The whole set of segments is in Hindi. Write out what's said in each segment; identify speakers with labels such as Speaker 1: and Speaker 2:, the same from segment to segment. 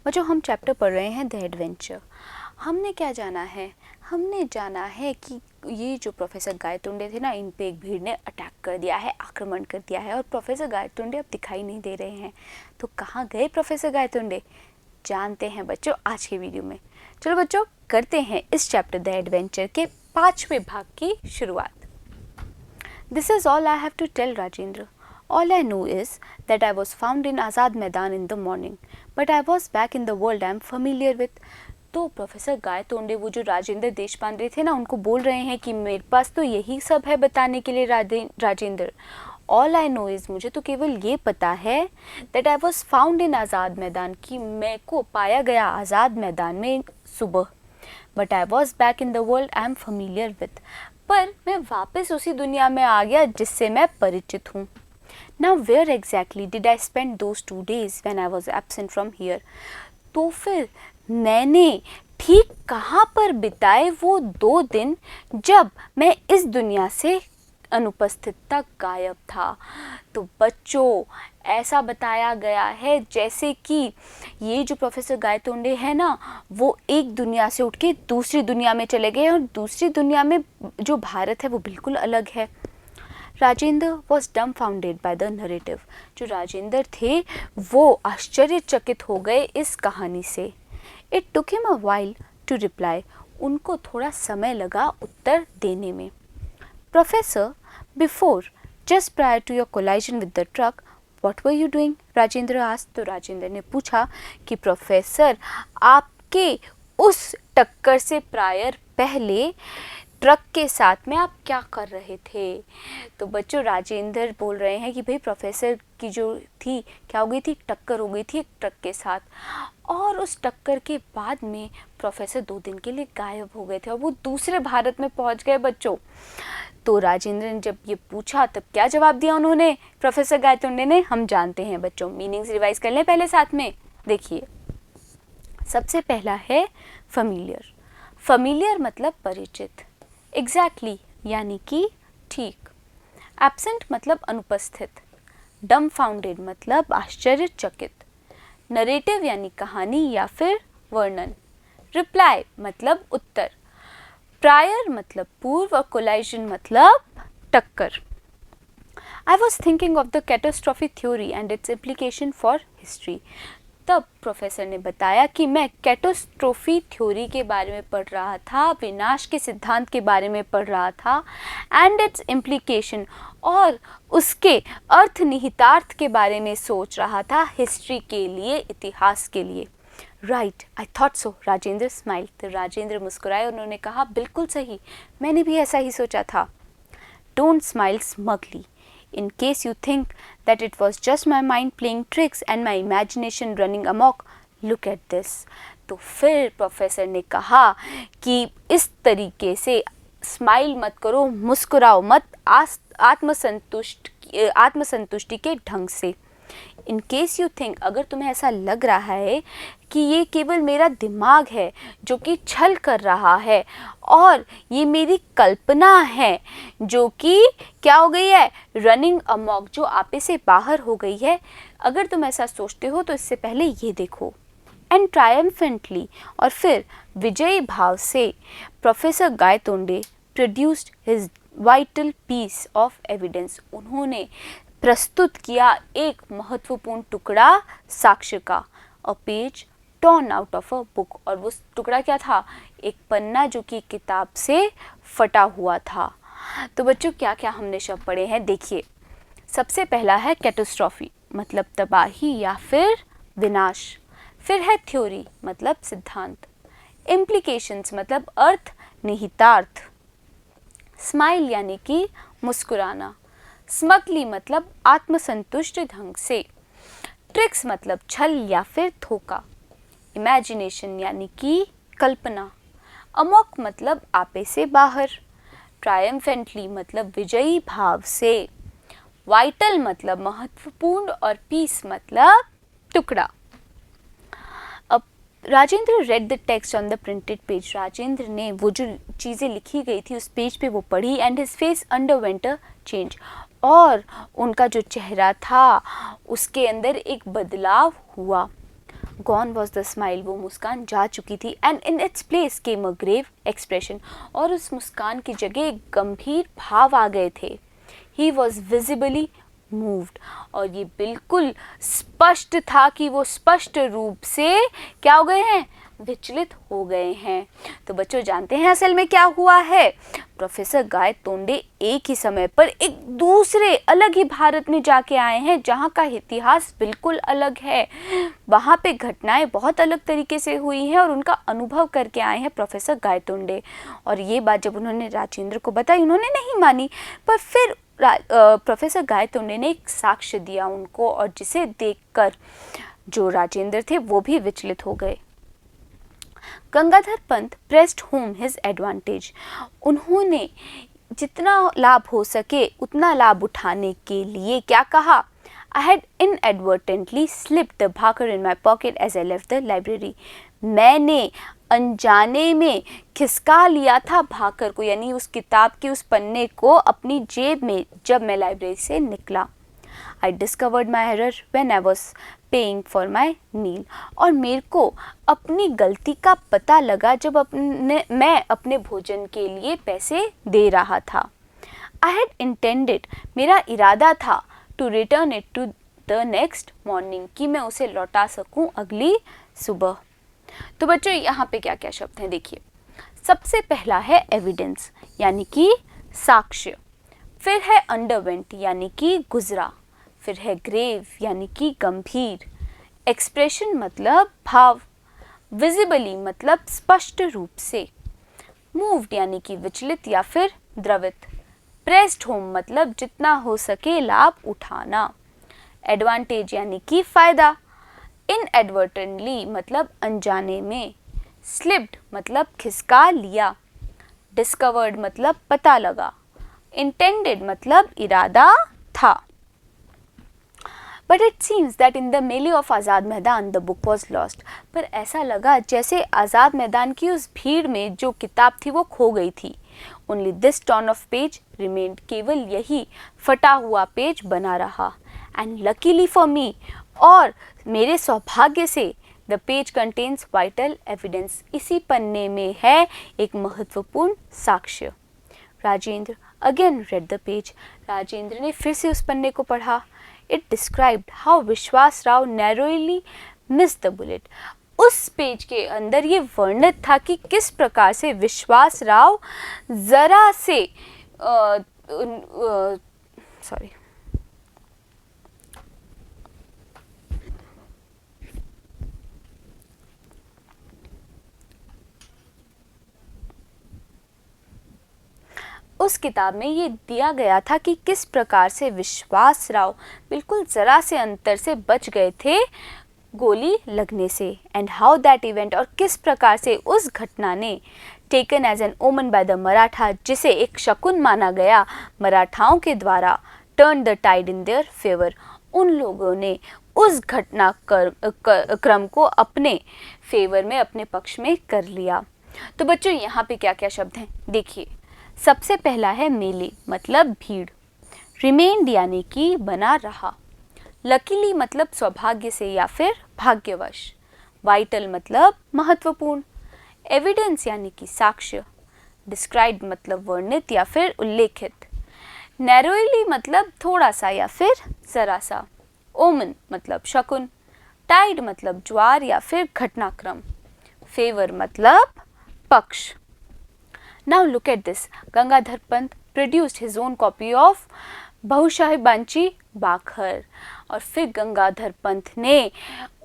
Speaker 1: बच्चों हम चैप्टर पढ़ रहे हैं द एडवेंचर। हमने क्या जाना है? हमने जाना है कि ये जो प्रोफेसर गायतोंडे थे ना, इन पे एक भीड़ ने अटैक कर दिया है, आक्रमण कर दिया है और प्रोफेसर गायतोंडे अब दिखाई नहीं दे रहे हैं। तो कहाँ गए प्रोफेसर गायतोंडे? जानते हैं बच्चों आज के वीडियो में। चलो बच्चों करते हैं इस चैप्टर द एडवेंचर के 5वें भाग की शुरुआत। This is all I have to tell Rajendra. All I know is that I was found in Azad Maidan in the morning, but I was back in the world I am familiar with. तो प्रोफेसर गायतोंडे वो जो राजेंद्र देशपांडे थे ना, उनको बोल रहे हैं कि मेरे पास तो यही सब है बताने के लिए Rajendra. All I know is, मुझे तो केवल ये पता है that I was found in Azad Maidan, कि मेरे को पाया गया आज़ाद मैदान में सुबह। But I was back in the world I am familiar with, पर मैं वापस उसी दुनिया में आ गया जिससे मैं परिचित हूँ। Now where exactly did I spend those 2 days when I was absent from here? तो फिर मैंने ठीक कहाँ पर बिताए वो 2 दिन जब मैं इस दुनिया से अनुपस्थित गायब था। तो बच्चों ऐसा बताया गया है जैसे कि ये जो प्रोफेसर गायतोंडे है ना, वो एक दुनिया से उठ के दूसरी दुनिया में चले गए और दूसरी दुनिया में जो भारत है वो बिल्कुल अलग है। Rajendra was dumbfounded by the narrative. जो राजेंद्र थे वो आश्चर्यचकित हो गए इस कहानी से। It took him a while to reply. उनको थोड़ा समय लगा उत्तर देने में। Professor, before just prior to your collision with the truck what were you doing? Rajendra asked. तो राजेंद्र ने पूछा कि प्रोफेसर, आपके उस टक्कर से प्रायर पहले ट्रक के साथ में आप क्या कर रहे थे? तो बच्चों राजेंद्र बोल रहे हैं कि भाई प्रोफेसर की जो थी क्या हो गई थी, टक्कर हो गई थी एक ट्रक के साथ, और उस टक्कर के बाद में प्रोफेसर 2 दिन के लिए गायब हो गए थे और वो दूसरे भारत में पहुंच गए बच्चों। तो राजेंद्र ने जब ये पूछा तब क्या जवाब दिया उन्होंने, प्रोफेसर गायतोंडे ने? हम जानते हैं बच्चों, मीनिंग्स रिवाइज कर लें पहले साथ में। देखिए सबसे पहला है फमीलियर। फमीलियर मतलब परिचित। एग्जैक्टली यानी कि ठीक। एब्सेंट मतलब अनुपस्थित। डम्फाउंडेड मतलब आश्चर्यचकित। नरेटिव यानी कहानी या फिर वर्णन। रिप्लाई मतलब उत्तर। प्रायर मतलब पूर्व और कोलाइजन मतलब टक्कर। I was thinking of the catastrophe theory and its implication for history. तब प्रोफेसर ने बताया कि मैं कैटास्ट्रोफी थ्योरी के बारे में पढ़ रहा था, विनाश के सिद्धांत के बारे में पढ़ रहा था, एंड इट्स इम्प्लीकेशन, और उसके अर्थ निहितार्थ के बारे में सोच रहा था हिस्ट्री के लिए, इतिहास के लिए। Right, I thought so, Rajendra smile. तो राजेंद्र मुस्कुराए, उन्होंने कहा बिल्कुल सही, मैंने भी ऐसा ही सोचा था। Don't smile smugly. In case you think that it was just my mind playing tricks and my imagination running amok, look at this. तो फिर प्रोफेसर ने कहा कि इस तरीके से स्माइल मत करो, मुस्कुराओ मत, आत्मसंतुष्टि के ढंग से। इन केस यू थिंक, अगर तुम्हें ऐसा लग रहा है कि ये केवल मेरा दिमाग है जो कि छल कर रहा है और ये मेरी कल्पना है जो कि क्या हो गई है, रनिंग अमॉक, जो आपे से बाहर हो गई है, अगर तुम ऐसा सोचते हो तो इससे पहले ये देखो। एंड ट्रायम्फेंटली, और फिर विजयी भाव से professor Gaitonde produced his vital piece of evidence. उन्होंने प्रस्तुत किया एक महत्वपूर्ण टुकड़ा साक्ष्य का। A page torn out of a book, और वो टुकड़ा क्या था? एक पन्ना जो कि किताब से फटा हुआ था। तो बच्चों क्या क्या हमने शब्द पढ़े हैं, देखिए। सबसे पहला है कैटास्ट्रॉफी, मतलब तबाही या फिर विनाश। फिर है थ्योरी, मतलब सिद्धांत। इम्प्लीकेशंस मतलब अर्थ निहितार्थ। स्माइल यानी कि मुस्कुराना। स्मगली मतलब आत्मसंतुष्ट ढंग से। ट्रिक्स मतलब छल या फिर धोखा। इमेजिनेशन यानी कि कल्पना। अमोक मतलब आपे से बाहर। ट्रायम्फेंटली मतलब विजयी भाव से। वाइटल मतलब महत्वपूर्ण, और पीस मतलब टुकड़ा। अब Rajendra read the text on the printed page. Rajendra ने वो जो चीज़ें लिखी गई थी उस पेज पे वो पढ़ी। And his face underwent a change, और उनका जो चेहरा था उसके अंदर एक बदलाव हुआ। गॉन वॉज द स्माइल, वो मुस्कान जा चुकी थी, and in its place came a grave expression, और उस मुस्कान की जगह एक गंभीर भाव आ गए थे। ही वॉज विजिबली मूव्ड, और ये बिल्कुल स्पष्ट था कि वो स्पष्ट रूप से क्या हो गए हैं, विचलित हो गए हैं। तो बच्चों जानते हैं असल में क्या हुआ है, प्रोफेसर गायतोंडे एक ही समय पर एक दूसरे अलग ही भारत में जाके आए हैं, जहाँ का इतिहास बिल्कुल अलग है, वहाँ पे घटनाएं बहुत अलग तरीके से हुई हैं और उनका अनुभव करके आए हैं प्रोफेसर गायतोंडे। और ये बात जब उन्होंने राजेंद्र को बताई, उन्होंने नहीं मानी, पर फिर प्रोफेसर गायतोंडे ने एक साक्ष्य दिया उनको, और जिसे देखकर जो राजेंद्र थे वो भी विचलित हो गए। Gangadhar Pant pressed home his advantage, उन्होंने जितना लाभ हो सके उतना लाभ उठाने के लिए क्या कहा, I had inadvertently slipped the bhaker in my pocket as I left the library. मैंने अनजाने में खिसका लिया था भाकर को, यानी उस किताब के उस पन्ने को अपनी जेब में जब मैं लाइब्रेरी से निकला। I discovered my error when I was paying for my meal. और मेरे को अपनी गलती का पता लगा जब मैं अपने भोजन के लिए पैसे दे रहा था। I had intended, मेरा इरादा था, to return it to the next morning, कि मैं उसे लौटा सकूं अगली सुबह। तो बच्चों यहाँ पे क्या क्या शब्द हैं देखिए। सबसे पहला है एविडेंस यानी कि साक्ष्य, फिर है अंडरवेंट यानी कि गुजरा, फिर है ग्रेव यानी कि गंभीर, एक्सप्रेशन मतलब भाव, विजिबली मतलब स्पष्ट रूप से, मूव्ड यानी कि विचलित या फिर द्रवित, प्रेस्ड होम मतलब जितना हो सके लाभ उठाना, एडवांटेज यानी कि फायदा, इनएडवर्टेंटली मतलब अनजाने में, स्लिप्ड मतलब खिसका लिया, डिस्कवर्ड मतलब पता लगा, इंटेंडेड मतलब इरादा था। But it seems that in the melee of आज़ाद मैदान the book was lost. पर ऐसा लगा जैसे आज़ाद मैदान की उस भीड़ में जो किताब थी वो खो गई थी। Only this torn of page remained. केवल यही फटा हुआ पेज बना रहा। And luckily for me, और मेरे सौभाग्य से, the page contains vital evidence. इसी पन्ने में है एक महत्वपूर्ण साक्ष्य। Rajendra again read the page. Rajendra ने फिर से उस पन्ने को पढ़ा। It described how विश्वास Rao narrowly missed the bullet. उस पेज के अंदर ये वर्णित था कि किस प्रकार से विश्वास राव जरा से उस किताब में ये दिया गया था कि किस प्रकार से विश्वास राव बिल्कुल ज़रा से अंतर से बच गए थे गोली लगने से, एंड हाउ दैट इवेंट, और किस प्रकार से उस घटना ने टेकन एज एन ओमन बाय द मराठा, जिसे एक शकुन माना गया मराठाओं के द्वारा, turn the tied in their favour, उन लोगों ने उस घटना क्रम को अपने फेवर में, अपने पक्ष में कर लिया। तो बच्चों यहाँ पे क्या क्या शब्द हैं देखिए। सबसे पहला है मेले मतलब भीड़, रिमेन्ड यानी कि बना रहा, लकीली मतलब सौभाग्य से या फिर भाग्यवश, वाइटल मतलब महत्वपूर्ण, एविडेंस यानी कि साक्ष्य, डिस्क्राइब्ड मतलब वर्णित या फिर उल्लेखित, नैरोली मतलब थोड़ा सा या फिर जरा सा, ओमन मतलब शकुन, टाइड मतलब ज्वार या फिर घटनाक्रम, फेवर मतलब पक्ष। Now look at this. Gangadhar Pant produced his own copy of बहुशाहिबांची बाखर, और फिर गंगाधर पंत ने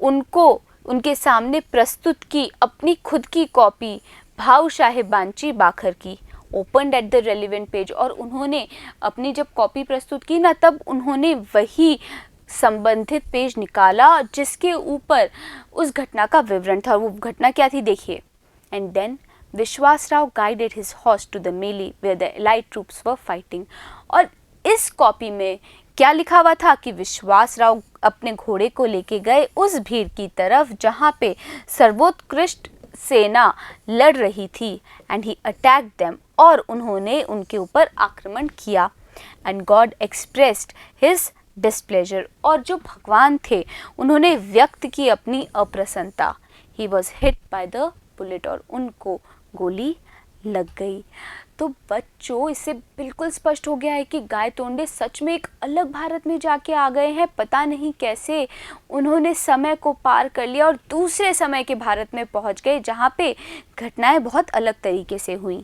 Speaker 1: उनके सामने प्रस्तुत की अपनी खुद की कॉपी भावशाहिबांची बाखर की। Open at the relevant page, और उन्होंने अपनी जब कॉपी प्रस्तुत की ना, तब उन्होंने वही संबंधित पेज निकाला जिसके ऊपर उस घटना का विवरण था। वो घटना क्या थी देखिए। And then Vishwas Rao guided his horse to the melee where the allied troops were fighting, और इस कॉपी में क्या लिखा हुआ था कि विश्वास राव अपने घोड़े को लेके गए उस भीड़ की तरफ जहाँ पे सर्वोत्कृष्ट सेना लड़ रही थी, एंड ही अटैक्ड देम, और उन्होंने उनके ऊपर आक्रमण किया, and God expressed his displeasure, और जो भगवान थे उन्होंने व्यक्त की अपनी अप्रसन्नता। He was hit by the bullet, और उनको गोली लग गई। तो बच्चों, इससे बिल्कुल स्पष्ट हो गया है कि गायतोंडे सच में एक अलग भारत में जाके आ गए हैं। पता नहीं कैसे उन्होंने समय को पार कर लिया और दूसरे समय के भारत में पहुंच गए, जहां पे घटनाएं बहुत अलग तरीके से हुई।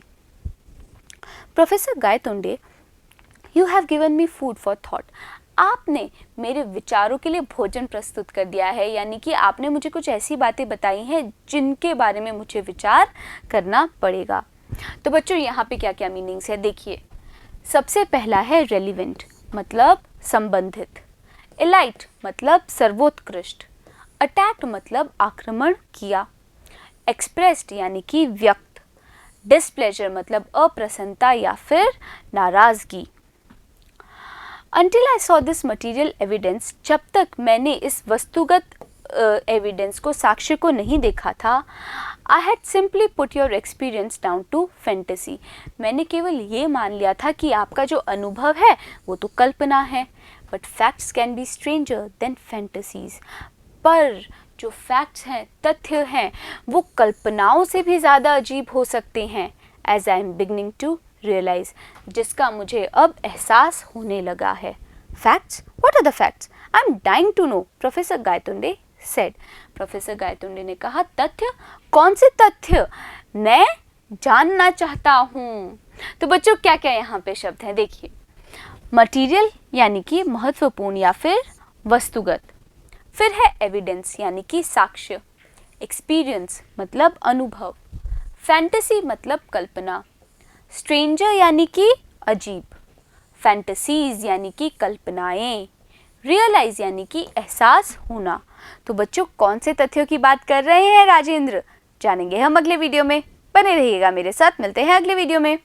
Speaker 1: Professor Gaitonde, you have given me food for thought. आपने मेरे विचारों के लिए भोजन प्रस्तुत कर दिया है, यानी कि आपने मुझे कुछ ऐसी बातें बताई हैं जिनके बारे में मुझे विचार करना पड़ेगा। तो बच्चों, यहाँ पे क्या क्या मीनिंग्स है देखिए। सबसे पहला है रेलिवेंट, मतलब संबंधित। एलाइट मतलब सर्वोत्कृष्ट। अटैक्ड मतलब आक्रमण किया। एक्सप्रेस्ड यानी कि व्यक्त। डिस्प्लेजर मतलब अप्रसन्नता या फिर नाराजगी। Until I saw this material evidence, जब तक मैंने इस वस्तुगत एविडेंस को, साक्ष्य को नहीं देखा था, I had simply put your experience down to fantasy. मैंने केवल ये मान लिया था कि आपका जो अनुभव है वो तो कल्पना है। But facts can be stranger than fantasies. पर जो फैक्ट्स हैं, तथ्य हैं, वो कल्पनाओं से भी ज़्यादा अजीब हो सकते हैं। As I am beginning to realize, जिसका मुझे अब एहसास होने लगा है। Facts? What are the facts? I am dying to know, professor Gaitonde said. Professor Gaitonde ने कहा, तथ्य? कौन से तथ्य? मैं जानना चाहता हूँ। तो बच्चों, क्या क्या यहाँ पे शब्द हैं देखिए। मटीरियल यानी कि महत्वपूर्ण या फिर वस्तुगत। फिर है एविडेंस यानी कि साक्ष्य। एक्सपीरियंस मतलब अनुभव। फैंटेसी मतलब कल्पना। स्ट्रेंजर यानी कि अजीब। फैंटेसीज यानी कि कल्पनाएं। रियलाइज यानी कि एहसास होना। तो बच्चों, कौन से तथ्यों की बात कर रहे हैं राजेंद्र? जानेंगे हम अगले वीडियो में। बने रहिएगा मेरे साथ, मिलते हैं अगले वीडियो में।